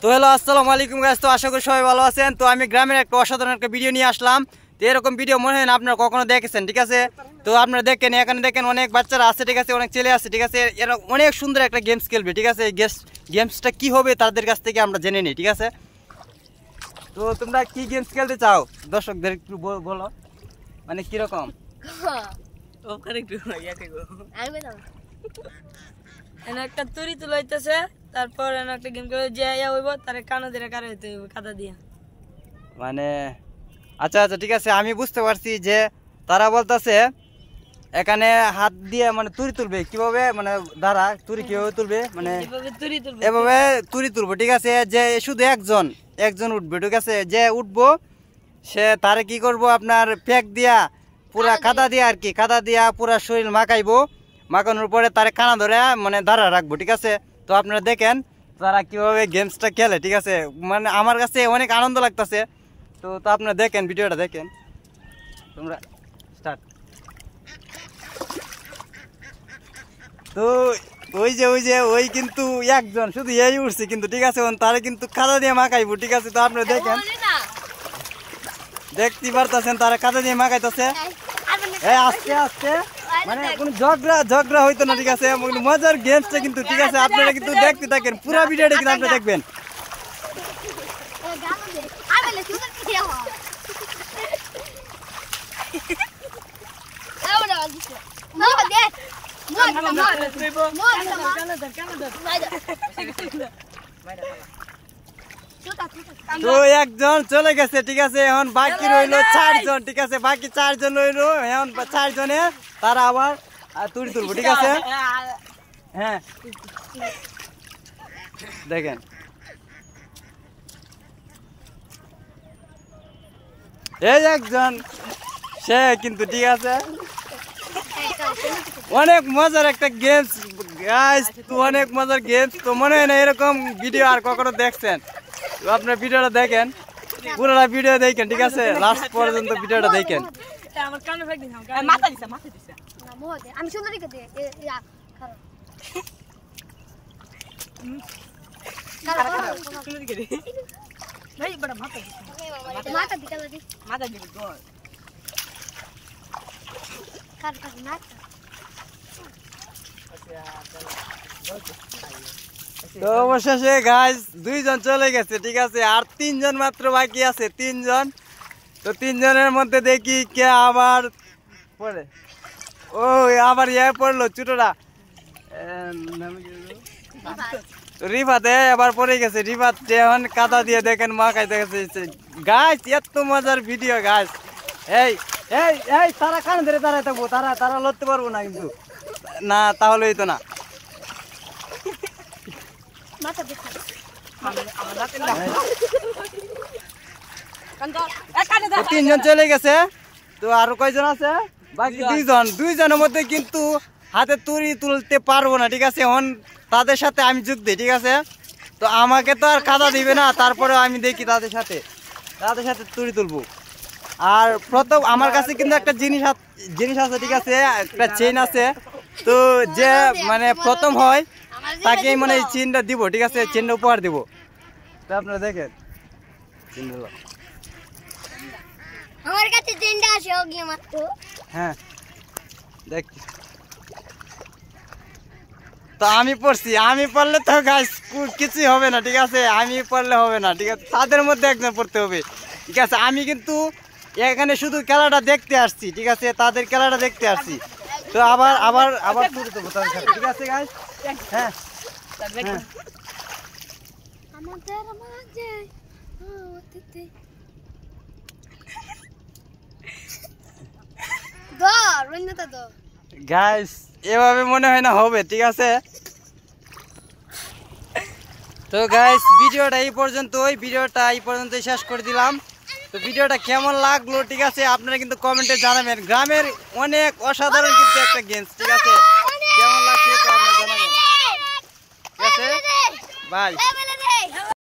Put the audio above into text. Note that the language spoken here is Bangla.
তো হ্যালো আসসালামু আলাইকুম গাইস। তো আশা করি সবাই ভালো আছেন। তো আমি গ্রামের একটা অসাধারণ একটা ভিডিও নিয়ে আসলাম। তো এরকম ভিডিও মনে হয় না আপনারা কখনো দেখেছেন, ঠিক আছে? তো আপনারা দেখেন, এখানে দেখেন অনেক বাচ্চারা আছে, ঠিক আছে, অনেক ছেলে আছে, ঠিক আছে। এরা অনেক সুন্দর একটা গেমস খেলবে, ঠিক আছে। গেমসটা কি হবে তাদের কাছ থেকে আমরা জেনে নিই, ঠিক আছে। তো তোমরা কি গেমস খেলতে চাও দর্শকদের একটু বলো, মানে কিরকম? একটা তুরি তুলাইতেছে, তারপর একটা গেম করে যে হইব তার কানো দিয়ে কারে হইতে হইব কাদা দিয়া। মানে আচ্ছা আচ্ছা, ঠিক আছে, আমি বুঝতে পারছি যে তারা বলতেছে এখানে হাত দিয়ে মানে তুরি তুলবে কিভাবে, মানে দাঁড়া তুরি কিভাবে তুলবে, মানে এভাবে তুরি তুলবো, ঠিক আছে। যে শুধু একজন উঠবে, ঠিক আছে। যে উঠবো সে তারে কি করব, আপনার প্যাক দিয়া পুরা কাদা দিয়া আর কি, কাদা দিয়া পুরা শরীর মাখানোর পরে তারে কানা ধরে মানে দাঁড়া রাখবো, ঠিক আছে। তো আপনারা দেখেন তারা কিভাবে গেমসটা খেলে, ঠিক আছে। মানে আমার কাছে অনেক আনন্দ লাগতেছে। তো তো আপনারা দেখেন, ভিডিওটা দেখেন তোমরা, স্টার্ট। তো ওই কিন্তু একজন শুধু এই উঠছে কিন্তু, ঠিক আছে। তারে কিন্তু কাদা দিয়ে মাখাইবো, ঠিক আছে। তো আপনারা দেখেন, দেখতে পারতেছেন তারা কাদা দিয়ে মাখাইতেছে। আস্তে আস্তে, মানে কোনো ঝগড়া হইতো না, ঠিক আছে। মজার গেমসটা কিন্তু, ঠিক আছে। আপনারা কিন্তু দেখতে থাকেন, পুরো ভিডিওটা কিন্তু আপনারা দেখবেন। তো একজন চলে গেছে, ঠিক আছে। এখন বাকি রইলো 4 জন, ঠিক আছে। বাকি 4 জন রইলো, এখন 4 জনে তারা আবার তুলি তুলবো, ঠিক আছে। হ্যাঁ দেখেন, এই একজন সে কিন্তু, ঠিক আছে। অনেক মজার একটা গেমস গাইস, তো অনেক মজার গেমস। তো মনে হয় না এরকম ভিডিও আর কখনো দেখছেন। তো আপনার ভিডিওটা দেখেন, পুরোটা ভিডিও দেখেন, ঠিক আছে। লাস্ট পর্যন্ত ভিডিওটা দেখেন। তো অবশেষে গাইস 2 জন চলে গেছে, ঠিক আছে। আর 3 জন মাত্র বাকি আছে, 3 জন। তো 3 জনের মধ্যে দেখি কে আবার পড়ে। ও আবার পড়লো ছোটরা, রিফাতে আবার পড়ে গেছে। রিফাত এখন কাদা দিয়ে দেখেন মা খাইতে গেছে। গাইস এত মজার ভিডিও গাইস। এই এই এই তারা কান ধরে দাঁড়ায় থাকবো, তারা লড়তে পারবো না কিন্তু, না তাহলে হইতো না। 3 জন চলে গেছে। তো আরো কয়জন আছে বাকি? 2 জনের মধ্যে কিন্তু হাতে তুড়ি তুলতে পারবো না, ঠিক আছে। এখন তাদের সাথে আমি যোগ দিই, ঠিক আছে। তো আমাকে তো আর কাদা দিবে না, তারপরে আমি দেখি তাদের সাথে তুড়ি তুলবো। আর প্রথম আমার কাছে কিন্তু একটা জিনিস আছে, ঠিক আছে, একটা চেইন আছে। তো যে মানে প্রথম হয় তাকে মানে এই চেইনটা দিব, ঠিক আছে। চেইনটা উপহার দিব। তো আপনারা দেখেন, আমার কাছে চেইনটা আছে ওগিয়ে মাত্র। হ্যাঁ দেখ, তো আমি পড়লে তো গাইস কিছুই হবে না, ঠিক আছে। আমি পড়লে হবে না, ঠিক আছে। তাদের মধ্যে একজন পড়তে হবে, ঠিক আছে। আমি কিন্তু এখানে শুধু খেলাটা দেখতে আসছি, ঠিক আছে। তাদের খেলাটা দেখতে আসছি। তো আবার তুলে দেবো তাদের সাথে, ঠিক আছে গাইস। হ্যাঁ আমাদের মাঝে গাইস এভাবে মনে হয় না হবে, ঠিক আছে। তো গাইস ভিডিওটা এই পর্যন্তই শেষ করে দিলাম। তো ভিডিওটা কেমন লাগলো, ঠিক আছে, আপনারা কিন্তু কমেন্টে জানাবেন। গ্রামের অনেক অসাধারণ কিন্তু একটা গেমস, ঠিক আছে। কেমন লাগছে তো আপনারা জানাবেন, ঠিক আছে। বাই।